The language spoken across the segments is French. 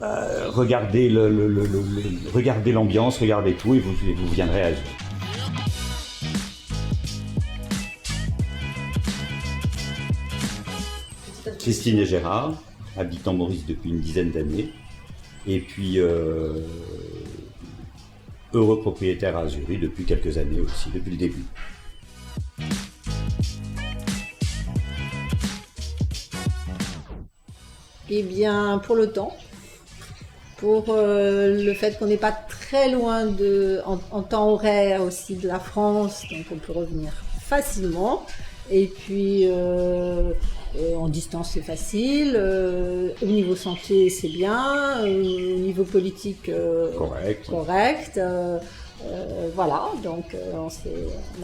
regardez regardez l'ambiance, regardez tout et vous viendrez à Azur. Christine et Gérard, habitant Maurice depuis une dizaine d'années, et puis heureux propriétaire à Azuris depuis quelques années aussi, depuis le début. Eh bien, pour le temps, pour le fait qu'on n'est pas très loin en temps horaire aussi de la France, donc on peut revenir facilement. Et puis en distance c'est facile, au niveau santé c'est bien, au niveau politique correct. Voilà, donc on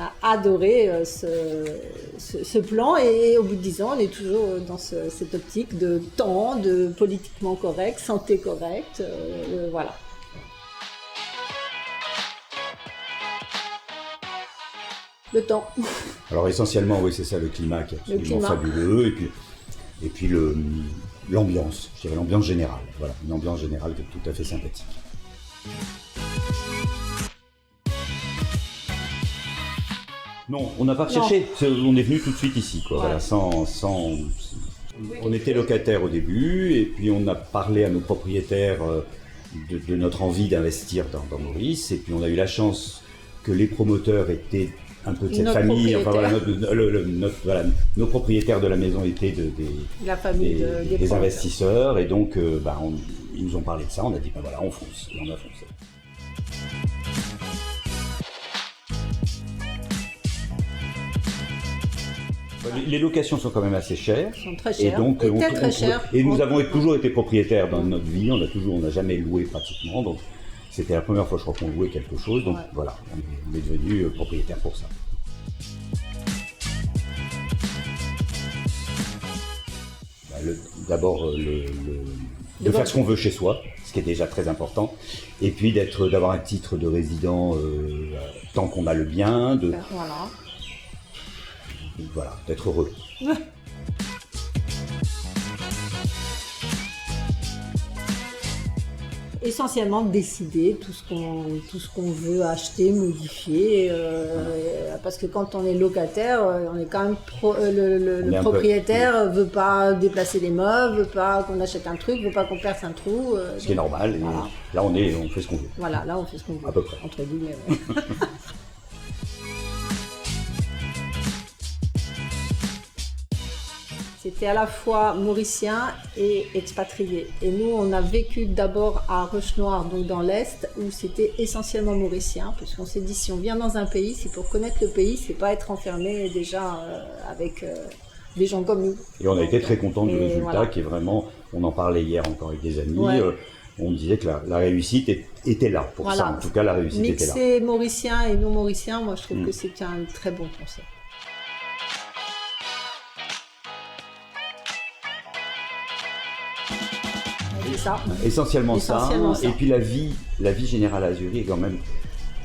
a adoré ce plan et au bout de 10 ans on est toujours dans cette optique de temps, de politiquement correct, santé correcte, voilà. Le temps. Alors essentiellement, oui, c'est ça, le climat qui est absolument fabuleux, et puis l'ambiance, je dirais l'ambiance générale, voilà, une ambiance générale qui est tout à fait sympathique. Non, on n'a pas recherché, on est venu tout de suite ici, quoi, voilà, on était locataires au début, et puis on a parlé à nos propriétaires de notre envie d'investir dans Maurice, et puis on a eu la chance que les promoteurs étaient un peu de cette famille, enfin voilà, nos propriétaires de la maison étaient des investisseurs, et donc ils nous ont parlé de ça, on a dit voilà, on fonce, et on a foncé. Les locations sont quand même assez chères. Sont très chères. Et donc, nous avons toujours été propriétaires dans notre vie. On n'a jamais loué pratiquement. Donc, c'était la première fois, je crois, qu'on louait quelque chose. Donc, voilà, on est devenu propriétaire pour ça. D'abord, de faire ce qu'on veut chez soi, ce qui est déjà très important. Et puis, d'avoir un titre de résident tant qu'on a le bien. Voilà, d'être heureux. Essentiellement décider tout ce qu'on veut acheter, modifier, parce que quand on est locataire, on est quand même le propriétaire veut pas déplacer les meubles, veut pas qu'on achète un truc, veut pas qu'on perce un trou. Ce qui est normal. Voilà. Là, on fait ce qu'on veut. Voilà, là on fait ce qu'on veut. À peu près. Entre guillemets. C'était à la fois mauricien et expatrié. Et nous, on a vécu d'abord à Roche-Noire, donc dans l'Est, où c'était essentiellement mauricien, parce qu'on s'est dit, si on vient dans un pays, c'est pour connaître le pays, c'est pas être enfermé déjà avec des gens comme nous. Et on a été très contents du résultat, qui est vraiment, on en parlait hier encore avec des amis, on disait que la réussite était là pour ça. En tout cas, la réussite était là. Mixer mauricien et non mauricien, moi je trouve que c'était un très bon concept. Ça. Essentiellement ça. Et puis la vie générale à Azuris est quand même.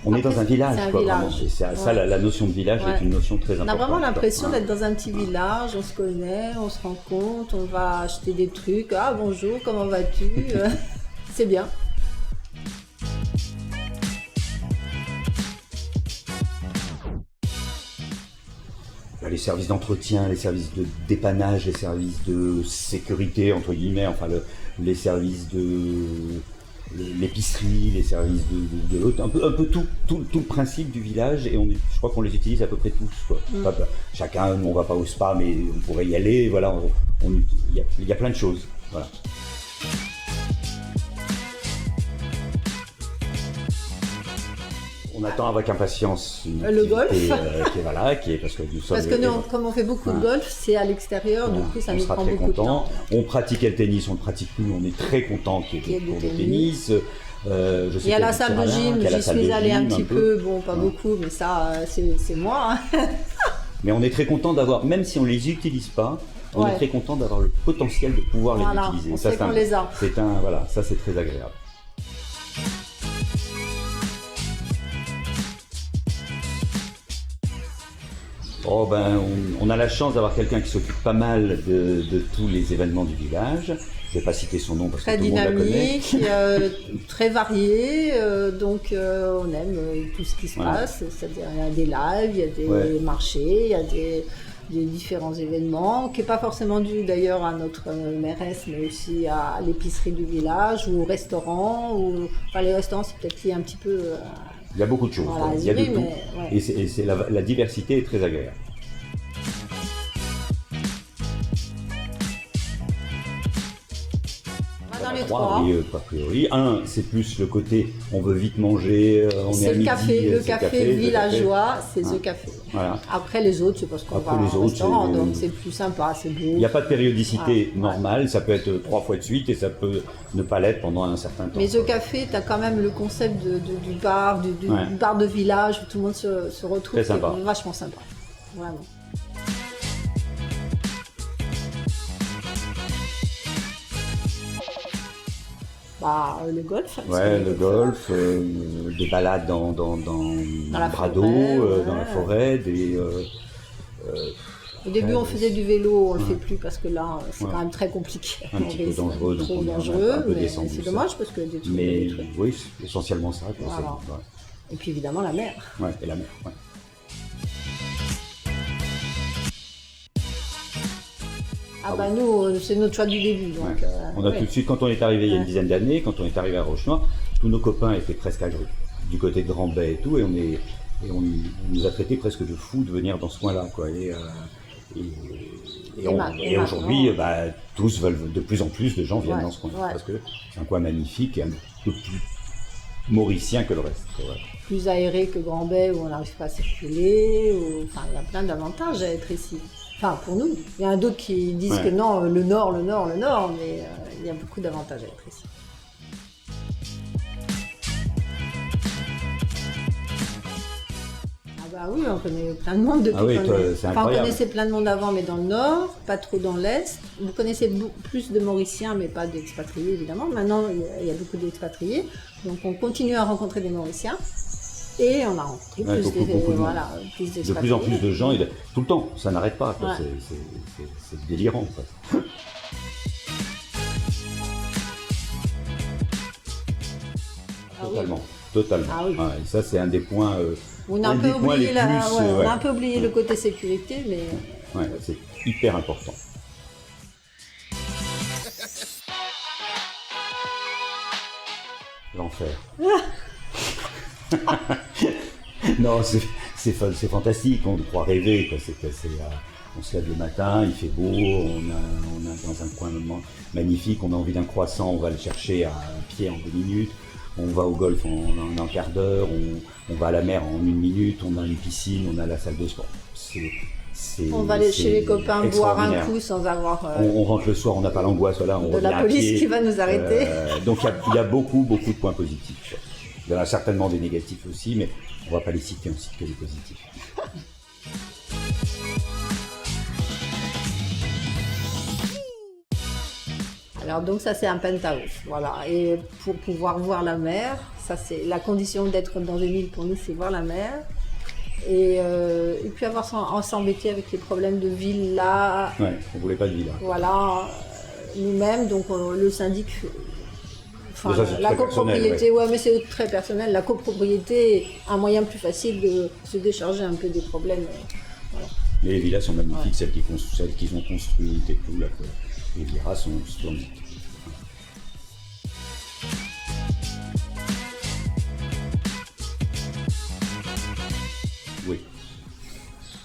On est dans un village, quoi, vraiment. Et ça, la notion de village est une notion très importante. On a vraiment l'impression d'être dans un petit village, on se connaît, on se rencontre, on va acheter des trucs. Ah bonjour, comment vas-tu? C'est bien. Les services d'entretien, les services de dépannage, les services de sécurité, entre guillemets, enfin les services de l'épicerie, les services de l'autre, un peu tout le principe du village, et je crois qu'on les utilise à peu près tous, quoi. Chacun, on va pas au spa, mais on pourrait y aller, voilà, il y a plein de choses, voilà. On attend avec impatience le golf, parce que nous comme on fait beaucoup de golf, c'est à l'extérieur, du coup ça nous prend beaucoup de temps. On pratiquait le tennis, on ne le pratique plus, on est très content qu'il y ait des cours de tennis. Il y a la salle de gym, j'y suis allée un petit peu, bon pas beaucoup, mais ça c'est moi. Mais on est très content d'avoir, même si on ne les utilise pas, on est très content d'avoir le potentiel de pouvoir les utiliser. On sait qu'on les a. Ça c'est très agréable. On a la chance d'avoir quelqu'un qui s'occupe pas mal de tous les événements du village, je ne vais pas citer son nom parce que très tout le monde la connaît. dynamique, très varié, donc on aime tout ce qui se passe, c'est-à-dire il y a des lives, il y a des marchés, il y a des différents événements, qui n'est pas forcément dû d'ailleurs à notre mairesse, mais aussi à l'épicerie du village ou au restaurant, enfin les restaurants c'est peut-être lié un petit peu... il y a beaucoup de choses, il y a de tout, et la diversité est très agréable. Dans les trois. Oui, a priori. Un, c'est plus le côté, on veut vite manger, on est à midi. Le café villageois, c'est The Café. Voilà. Après les autres, c'est parce qu'on va au restaurant, donc c'est plus sympa, c'est beau. Il n'y a pas de périodicité normale, ça peut être 3 fois de suite et ça peut ne pas l'être pendant un certain temps. Mais The Café, tu as quand même le concept du bar, du bar de village où tout le monde se retrouve. Très sympa. C'est vachement sympa, vraiment. Le golf. Le golf, des balades dans la bras d'eau, dans la forêt, Au début, on faisait du vélo, on le fait plus parce que là, c'est quand même très compliqué. Un petit peu dangereux, trop dangereux, un peu mais descendu. C'est dommage parce que des trucs. Mais oui, c'est essentiellement ça. Voilà. Et puis évidemment la mer. Ouais, et la mer. Ouais. Nous, c'est notre choix du début. Donc, on a tout de suite, quand on est arrivé il y a une dizaine d'années, quand on est arrivé à Rochenoir, tous nos copains étaient presque du côté de Grand-Bay et tout, et on nous a traités presque de fous de venir dans ce coin-là, quoi. Et aujourd'hui, tous veulent, de plus en plus de gens viennent dans ce coin, parce que c'est un coin magnifique et un peu plus mauricien que le reste. Plus aéré que Grand-Bay où on n'arrive pas à circuler, il y a plein d'avantages à être ici. Enfin, pour nous. Il y en a d'autres qui disent que non, le nord, mais il y a beaucoup d'avantages à être ici. Oui, on connaît plein de monde depuis on connaissait plein de monde avant, mais dans le nord, pas trop dans l'est. Vous connaissez plus de Mauriciens, mais pas d'expatriés, évidemment. Maintenant, il y a beaucoup d'expatriés. Donc, on continue à rencontrer des Mauriciens. Et on a rencontré plus d'expatriés. De plus en plus de gens, tout le temps, ça n'arrête pas. C'est délirant. Totalement. Et ça, c'est un des points... on a un peu oublié le côté sécurité, mais... c'est hyper important. L'enfer. Non, c'est fantastique, on croit rêver. On se lève le matin, il fait beau, on est dans un coin magnifique, on a envie d'un croissant, on va le chercher à pied en 2 minutes. On va au golf en un quart d'heure, on va à la mer en 1 minute, on a une piscine, on a la salle de sport. On va aller chez les copains boire un coup sans avoir... On rentre le soir, on n'a pas l'angoisse, on de la police qui va nous arrêter. Donc il y a beaucoup de points positifs. Il y en a certainement des négatifs aussi, mais on ne va pas les citer, on cite que les positifs. Alors donc ça c'est un penthouse, voilà. Et pour pouvoir voir la mer, ça c'est la condition d'être dans une île pour nous, c'est voir la mer. Et puis avoir s'embêter avec les problèmes de villa. Ouais, on voulait pas de villa. Voilà, nous-mêmes, donc le syndic. Enfin, ça, la copropriété, mais c'est très personnel. La copropriété est un moyen plus facile de se décharger un peu des problèmes. Voilà. Les villas sont magnifiques, celles qu'ils ont construites et tout. Là, les villas sont splendides.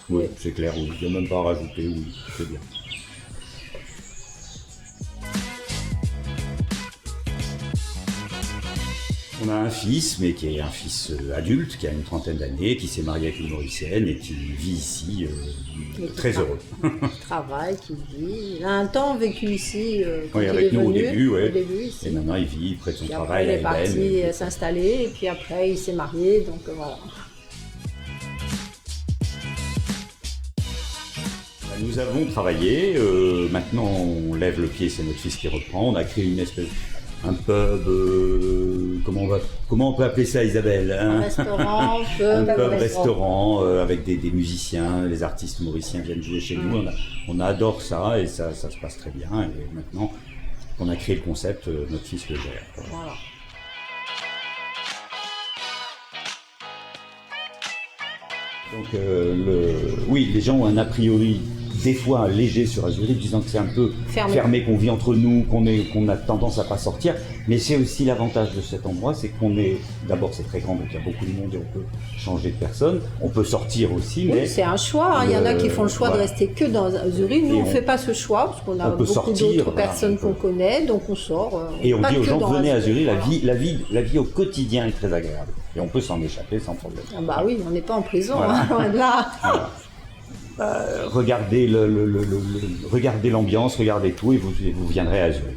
Oui, c'est clair, oui. Il n'y a même pas à rajouter, oui, c'est bien. On a un fils, mais qui est un fils adulte, qui a une 30aine d'années, qui s'est marié avec une Mauricienne et qui vit ici très heureux. Qui travaille, qui vit. Il a un temps vécu ici quand avec nous au début, ici. Et maintenant il vit près de son travail. Il est parti s'installer et puis après il s'est marié, donc voilà. Nous avons travaillé, maintenant on lève le pied, c'est notre fils qui reprend, on a créé un pub, comment on peut appeler ça, Isabelle, hein? Un restaurant avec des musiciens, les artistes mauriciens viennent jouer chez nous, on adore ça et ça se passe très bien. Et maintenant, qu'on a créé le concept Notre fils le gère. Voilà. Donc oui, les gens ont un a priori des fois léger sur Azuris, disant que c'est un peu fermé, qu'on vit entre nous, qu'on a tendance à pas sortir. Mais c'est aussi l'avantage de cet endroit, c'est qu'on est, d'abord c'est très grand, donc il y a beaucoup de monde et on peut changer de personne. On peut sortir aussi, mais... Oui, c'est un choix. Il y en a qui font le choix de rester que dans Azuris. Nous, on ne fait pas ce choix, parce qu'on a beaucoup d'autres personnes qu'on connaît, donc on sort. Et on dit aux gens, venez à Azuris, la vie au quotidien est très agréable. Et on peut s'en échapper sans problème. Ah bah oui, on n'est pas en prison, voilà. Loin de là. Voilà. Regardez l'ambiance, regardez tout et vous viendrez à Azuris.